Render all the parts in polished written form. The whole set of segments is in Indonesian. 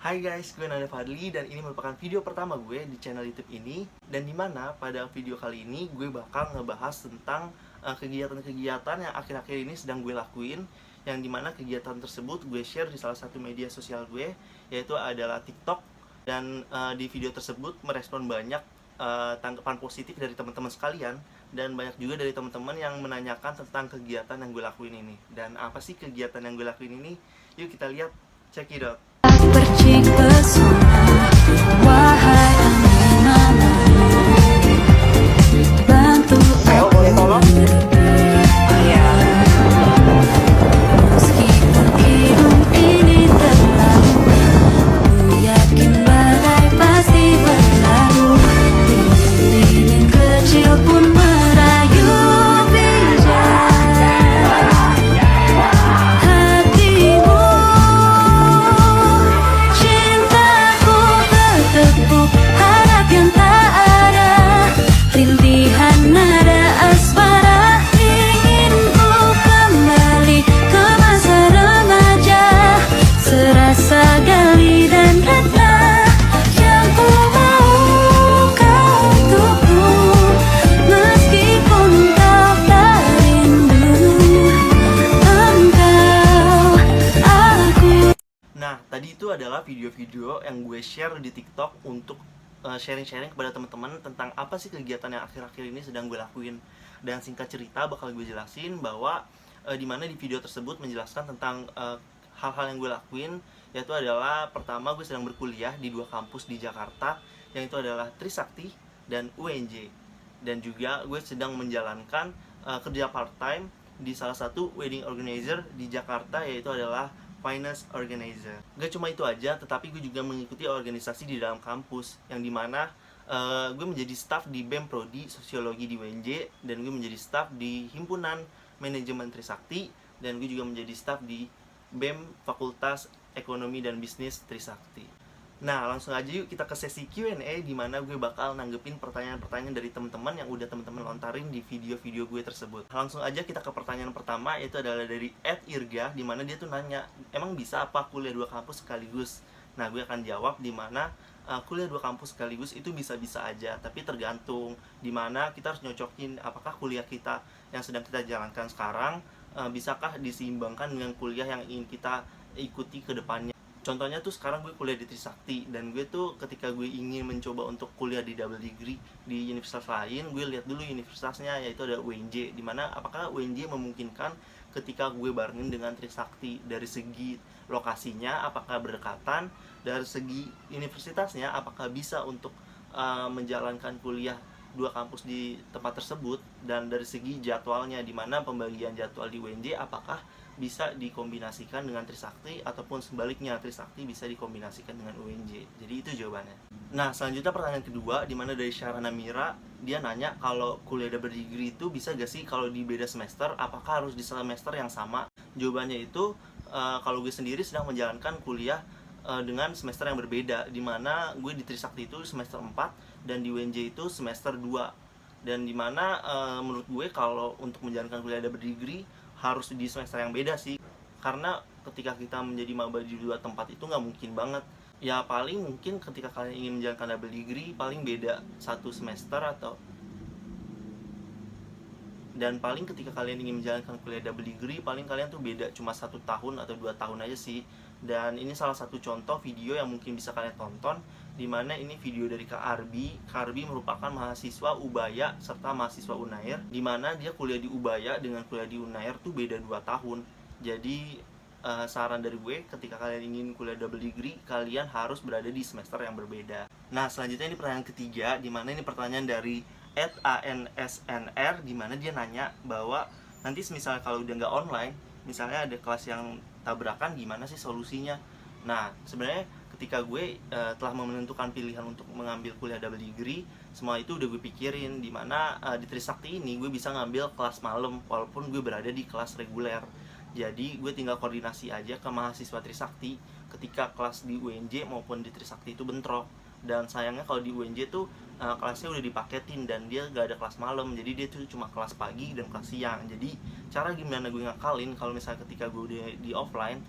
Hai guys, gue Nanda Fadli dan ini merupakan video pertama gue di channel YouTube ini. Dan dimana pada video kali ini gue bakal ngebahas tentang kegiatan-kegiatan yang akhir-akhir ini sedang gue lakuin. Yang dimana kegiatan tersebut gue share di salah satu media sosial gue, yaitu adalah TikTok. Dan di video tersebut merespon banyak tanggapan positif dari teman-teman sekalian. Dan banyak juga dari teman-teman yang menanyakan tentang kegiatan yang gue lakuin ini. Dan apa sih kegiatan yang gue lakuin ini? Yuk kita lihat, check it out. Percik pesona, wahai angin malam, bantu aku meskipun hidup ini terlalu, ku yakin badai pasti berlalu. Lilin kecil pun merayu bijak hatimu. Cintaku bertepuk harap yang tak ada rintihan nada asmara. Ingin ku kembali ke masa remaja, serasa gali dan ratna yang ku mau kau untukku, meskipun kau tak rindu engkau aku. Nah, tadi itu adalah video-video yang gue share di TikTok untuk sharing-sharing kepada teman-teman tentang apa sih kegiatan yang akhir-akhir ini sedang gue lakuin. Dan singkat cerita bakal gue jelasin bahwa dimana di video tersebut menjelaskan tentang hal-hal yang gue lakuin, yaitu adalah pertama gue sedang berkuliah di dua kampus di Jakarta, yang itu adalah Trisakti dan UNJ. Dan juga gue sedang menjalankan kerja part-time di salah satu wedding organizer di Jakarta, yaitu adalah finance organizer. Gak cuma itu aja, tetapi gue juga mengikuti organisasi di dalam kampus, yang dimana gue menjadi staff di BEM Prodi Sosiologi di UNJ, dan gue menjadi staff di Himpunan Manajemen Trisakti, dan gue juga menjadi staff di BEM Fakultas Ekonomi dan Bisnis Trisakti. Nah, langsung aja yuk kita ke sesi Q&A, di mana gue bakal nanggepin pertanyaan-pertanyaan dari teman-teman yang udah teman-teman lontarin di video-video gue tersebut. Langsung aja kita ke pertanyaan pertama, yaitu adalah dari @irga, di mana dia tuh nanya, emang bisa apa kuliah dua kampus sekaligus? Nah, gue akan jawab di mana kuliah dua kampus sekaligus itu bisa-bisa aja, tapi tergantung di mana kita harus nyocokin apakah kuliah kita yang sedang kita jalankan sekarang bisakah diseimbangkan dengan kuliah yang ingin kita ikuti ke depannya. Contohnya tuh sekarang gue kuliah di Trisakti, dan gue tuh ketika gue ingin mencoba untuk kuliah di double degree di universitas lain, gue lihat dulu universitasnya, yaitu ada UNJ, dimana apakah UNJ memungkinkan ketika gue barengin dengan Trisakti. Dari segi lokasinya apakah berdekatan, dari segi universitasnya apakah bisa untuk menjalankan kuliah dua kampus di tempat tersebut, dan dari segi jadwalnya, dimana pembagian jadwal di UNJ apakah bisa dikombinasikan dengan Trisakti, ataupun sebaliknya Trisakti bisa dikombinasikan dengan UNJ. Jadi itu jawabannya. Nah, selanjutnya pertanyaan kedua, dimana dari Syarana Mira, dia nanya kalau kuliah double degree itu bisa gak sih kalau di beda semester, apakah harus di semester yang sama? Jawabannya itu kalau gue sendiri sedang menjalankan kuliah dengan semester yang berbeda, dimana gue di Trisakti itu semester 4 dan di UNJ itu semester 2. Dan dimana menurut gue kalau untuk menjalankan kuliah double degree harus di semester yang beda sih, karena ketika kita menjadi maba di dua tempat itu nggak mungkin banget. Ya paling mungkin ketika kalian ingin menjalankan double degree paling beda satu semester, atau dan paling ketika kalian ingin menjalankan kuliah double degree paling kalian tuh beda cuma 1 tahun atau 2 tahun aja sih. Dan ini salah satu contoh video yang mungkin bisa kalian tonton, dimana ini video dari Kak Arbi. Kak Arbi merupakan mahasiswa Ubaya serta mahasiswa Unair, dimana dia kuliah di Ubaya dengan kuliah di Unair tuh beda 2 tahun. Jadi saran dari gue, ketika kalian ingin kuliah double degree, kalian harus berada di semester yang berbeda. Nah, selanjutnya ini pertanyaan ketiga, dimana ini pertanyaan dari @ansnr, dimana dia nanya bahwa nanti misalnya kalau udah nggak online, misalnya ada kelas yang tabrakan, gimana sih solusinya? Nah, sebenarnya ketika gue telah menentukan pilihan untuk mengambil kuliah double degree, semua itu udah gue pikirin, dimana di Trisakti ini gue bisa ngambil kelas malam walaupun gue berada di kelas reguler. Jadi gue tinggal koordinasi aja ke mahasiswa Trisakti ketika kelas di UNJ maupun di Trisakti itu bentrok. Dan sayangnya kalau di UNJ tuh kelasnya udah dipaketin dan dia gak ada kelas malam, jadi dia tuh cuma kelas pagi dan kelas siang. Jadi cara gimana gue ngakalin kalau misalnya ketika gue udah di offline,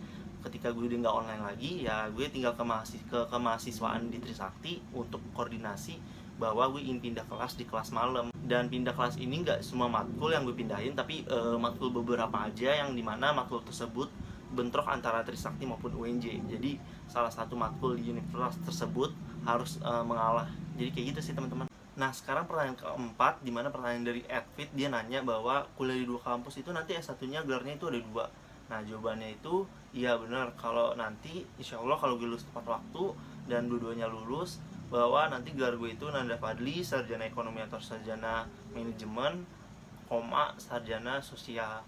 ketika gue udah nggak online lagi, ya gue tinggal ke kemahasiswaan di Trisakti untuk koordinasi bahwa gue ingin pindah kelas di kelas malam. Dan pindah kelas ini nggak semua matkul yang gue pindahin, tapi matkul beberapa aja, yang dimana matkul tersebut bentrok antara Trisakti maupun UNJ. Jadi salah satu matkul di universitas tersebut harus mengalah. Jadi kayak gitu sih teman-teman. Nah sekarang pertanyaan keempat, dimana pertanyaan dari Edfit, dia nanya bahwa kuliah di 2 kampus itu nanti S1 nya gelarnya itu ada 2. Nah jawabannya itu iya benar, kalau nanti insya Allah kalau gue lulus tepat waktu dan dua-duanya lulus, bahwa nanti gelar gue itu Nanda Fadli, sarjana ekonomi atau sarjana manajemen, sarjana sosial.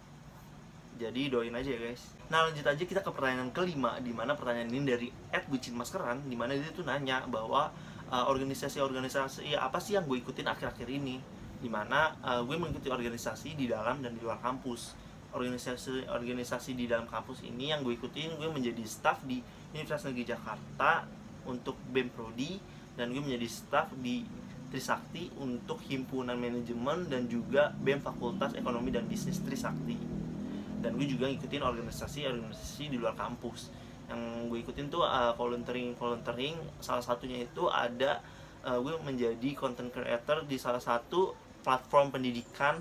Jadi doain aja ya guys. Nah lanjut aja kita ke pertanyaan kelima, dimana pertanyaan ini dari @bucin maskeran, dimana dia tuh nanya bahwa organisasi-organisasi apa sih yang gue ikutin akhir-akhir ini, dimana gue mengikuti organisasi di dalam dan di luar kampus. Organisasi di dalam kampus ini yang gue ikutin, gue menjadi staf di Universitas Negeri Jakarta untuk BEM Prodi, dan gue menjadi staf di Trisakti untuk himpunan manajemen dan juga BEM Fakultas Ekonomi dan Bisnis Trisakti. Dan gue juga ngikutin organisasi di luar kampus. Yang gue ikutin tuh volunteering, salah satunya itu ada gue menjadi content creator di salah satu platform pendidikan,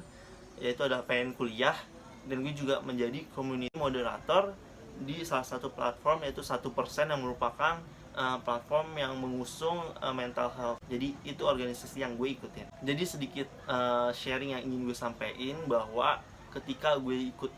yaitu ada PN Kuliah. Dan gue juga menjadi community moderator di salah satu platform, yaitu 1% yang merupakan platform yang mengusung mental health. Jadi itu organisasi yang gue ikutin. Jadi sedikit sharing yang ingin gue sampaikan, bahwa ketika gue ikut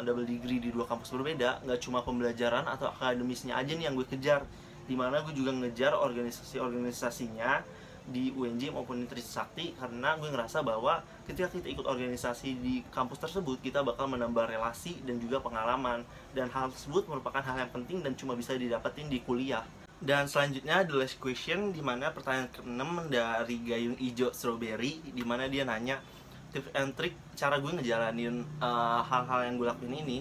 double degree di 2 kampus berbeda, nggak cuma pembelajaran atau akademisnya aja nih yang gue kejar, dimana gue juga ngejar organisasi-organisasinya di UNJ maupun di Trisakti, karena gue ngerasa bahwa ketika kita ikut organisasi di kampus tersebut, kita bakal menambah relasi dan juga pengalaman, dan hal tersebut merupakan hal yang penting dan cuma bisa didapetin di kuliah. Dan selanjutnya the last question, dimana pertanyaan ke-6 dari Gayung Ijo Strawberry, dimana dia nanya tips and trick cara gue ngejalanin hal-hal yang gue lakuin ini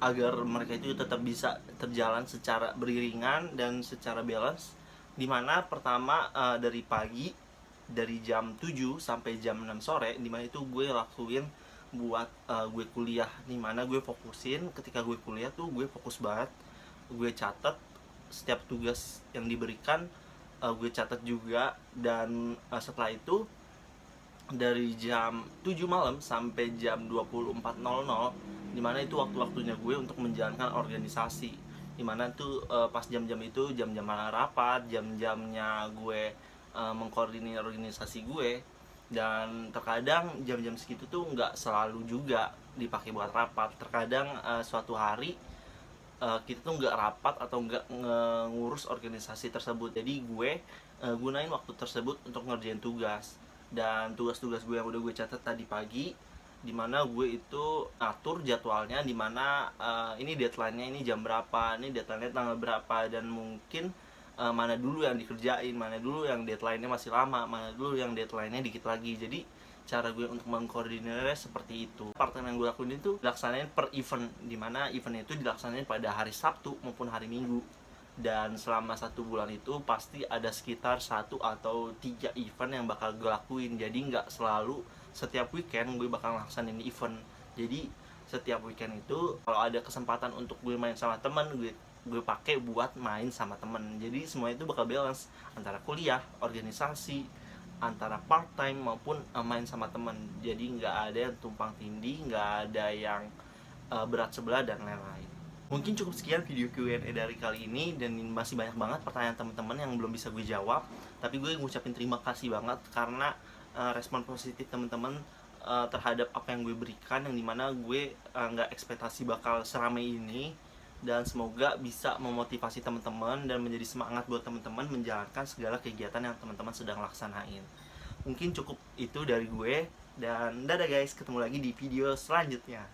agar mereka itu tetap bisa terjalan secara beriringan dan secara balance. Dimana pertama dari pagi, dari jam 7 sampai jam 6 sore, dimana itu gue lakuin buat gue kuliah. Dimana gue fokusin ketika gue kuliah tuh gue fokus banget, gue catat setiap tugas yang diberikan, gue catat juga. Dan setelah itu dari jam 7 malam sampai jam 24.00, dimana itu waktu-waktunya gue untuk menjalankan organisasi. Dimana tuh pas jam-jam itu jam-jam rapat, jam-jamnya gue mengkoordinir organisasi gue. Dan terkadang jam-jam segitu tuh nggak selalu juga dipakai buat rapat. Terkadang suatu hari kita tuh nggak rapat atau nggak ngurus organisasi tersebut. Jadi gue gunain waktu tersebut untuk ngerjain tugas. Dan tugas-tugas gue yang udah gue catat tadi pagi, dimana gue itu atur jadwalnya, dimana ini deadline-nya ini jam berapa, ini deadline-nya tanggal berapa, dan mungkin mana dulu yang dikerjain, mana dulu yang deadline-nya masih lama, mana dulu yang deadline-nya dikit lagi. Jadi cara gue untuk mengkoordinirnya seperti itu. Part-time yang gue lakuin itu dilaksanain per event, dimana eventnya itu dilaksanain pada hari Sabtu maupun hari Minggu. Dan selama 1 bulan itu pasti ada sekitar 1 atau 3 event yang bakal gue lakuin. Jadi nggak selalu setiap weekend gue bakal ngelaksanain event. Jadi setiap weekend itu kalau ada kesempatan untuk gue main sama temen, gue pakai buat main sama temen. Jadi semua itu bakal balance antara kuliah, organisasi, antara part time maupun main sama temen. Jadi nggak ada yang tumpang tindih, nggak ada yang berat sebelah dan lain-lain. Mungkin cukup sekian video Q&A dari kali ini, dan masih banyak banget pertanyaan teman-teman yang belum bisa gue jawab. Tapi gue ngucapin terima kasih banget karena respon positif teman-teman terhadap apa yang gue berikan, yang dimana gue nggak ekspektasi bakal seramai ini. Dan semoga bisa memotivasi teman-teman dan menjadi semangat buat teman-teman menjalankan segala kegiatan yang teman-teman sedang laksanain. Mungkin cukup itu dari gue, dan dadah guys, ketemu lagi di video selanjutnya.